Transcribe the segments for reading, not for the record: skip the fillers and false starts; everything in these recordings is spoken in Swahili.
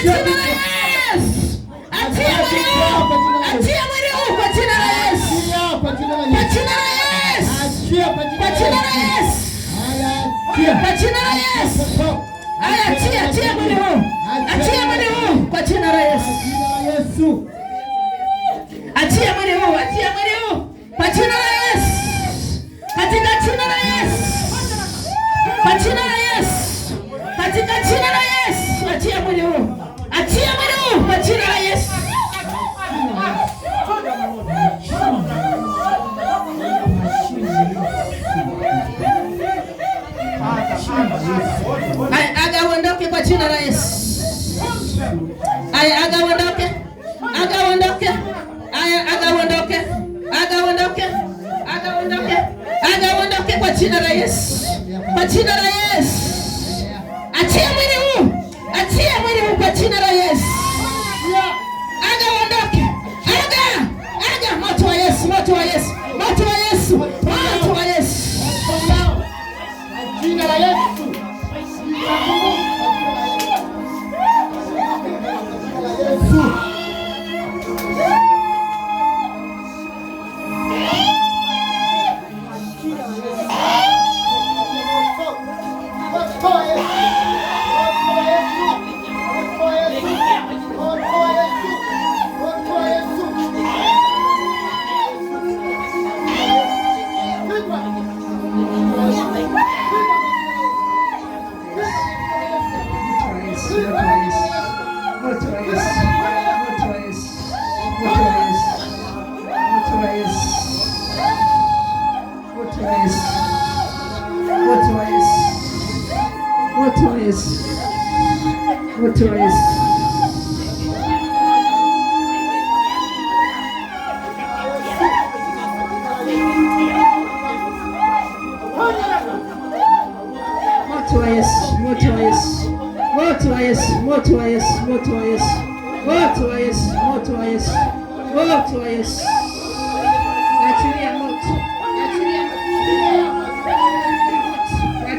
jina la Yesu. Achia mwili huu. Achia mwili huu kwa jina la Yesu. Kwa jina la Yesu. Kwa jina la Yesu. Kwa jina la Yesu. Achia mwili huu. Achia mwili huu kwa jina la Yesu. Achia mwili huu. Achia mwili huu kwa jina la Yesu. Katika jina la Yesu. Kwa jina la Yesu. Katika jina la Yesu. Achia mwili huu. Achia mwili huu kwa jina la Yesu. Aga uondoke kwa jina la Yesu. Aga uondoke. Aga uondoke. Aga uondoke. Aga uondoke. Aga uondoke. Aga uondoke kwa jina la Yesu. Kwa jina la Yesu. Achia mwili huu. Achia mwili huu kwa jina la Yesu. Aga uondoke. Aga moto wa Yesu, moto wa Yesu. Moto wa Yesu. Moto wa Yesu. Jina la Yesu.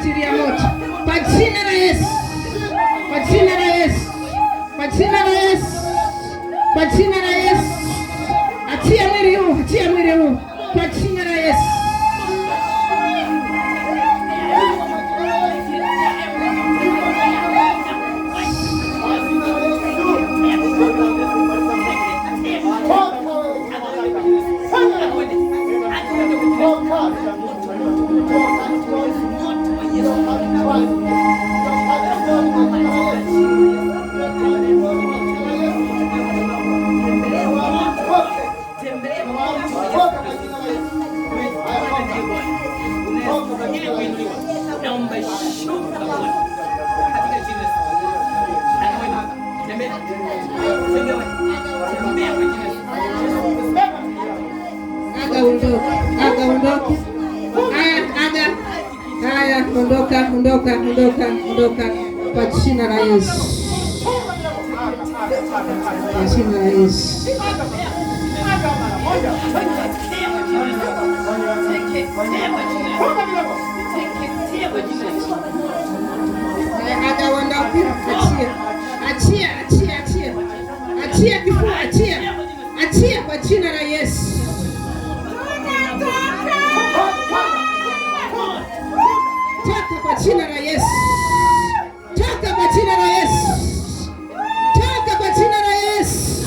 Ondoka kwa jina la Yesu. Kwa jina la Yesu. Aga ondoke. Achia kifua, achia kwa jina la Yesu. Toka kwa jina la Yesu. Toka kwa jina la Yesu. Toka kwa jina la Yesu.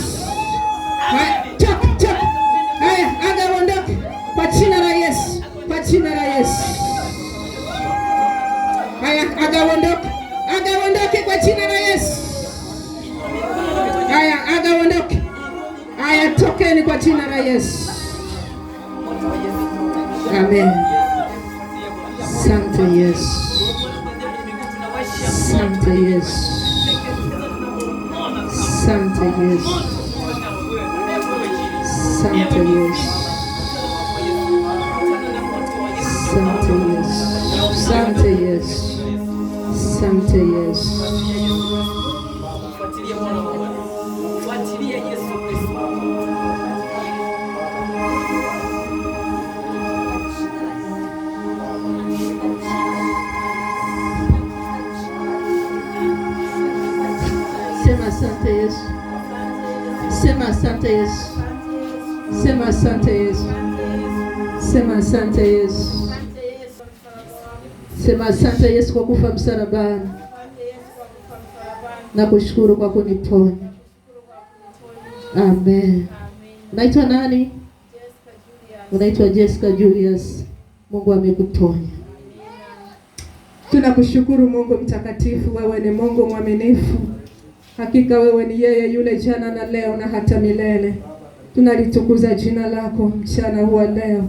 Toka. Haya, aga ondoke kwa jina la Yesu. Kwa jina la Yesu. Haya, aga ondoke kwa jina la Yesu. Haya, aga ondoke. Haya, tokeni kwa jina la Yesu. Amen. Asante Yesu. Asante Yesu. Asante Yesu. Asante Yesu. Asante Yesu. Asante Yesu. Asante Yesu. asante Yesu. Sema asante Yesu. Sema asante Yesu. Sema asante Yesu. Sema asante Yesu kwa kufa msalabani. Na kushukuru kwa kuniponya. Amen. Unaitwa nani? Unaitwa Jessica Julius. Mungu amekuponya. Tunakushukuru Mungu mtakatifu, wewe ni Mungu mwaminifu. Hakika wewe ni yeye yule jana na leo na hata milele. Tunalitukuza jina lako mchana huu leo.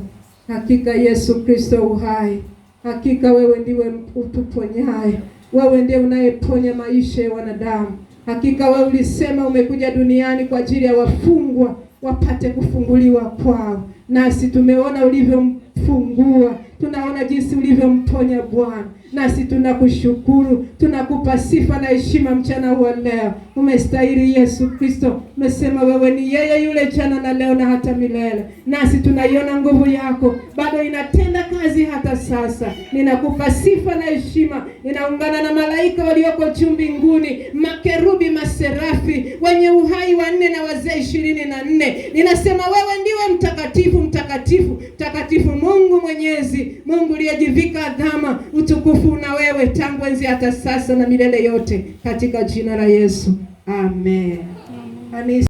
Hakika Yesu Kristo uhai. Hakika wewe ndiwe utuponyaye. Wewe ndiye unayeponya maisha ya wanadamu. Hakika wewe ulisema umekuja duniani kwa ajili ya wafungwa wapate kufunguliwa kwao. Nasi tumeona ulivyomfungua. Tunaona jinsi ulivyomponya Bwana. Nasi tunakushukuru, tunakupa sifa na heshima mchana huu leo. Umestahili Yesu Kristo. Umesema wewe ni yeye yule jana na leo na hata milele. Nasi tunaiona nguvu yako bado inatenda kazi hata sasa. Ninakupa sifa na heshima. Ninaungana na malaika walioko juu mbinguni, makerubi, maserafi, wenye uhai 4 na wazee 24. Ninasema wewe ndiwe mtakatifu, mtakatifu, mtakatifu, Mungu Mwenyezi, Mungu uliyejivika adhama, utukufu na wewe tangu enzi hata sasa na milele yote, katika jina la Yesu. Amen. Amen.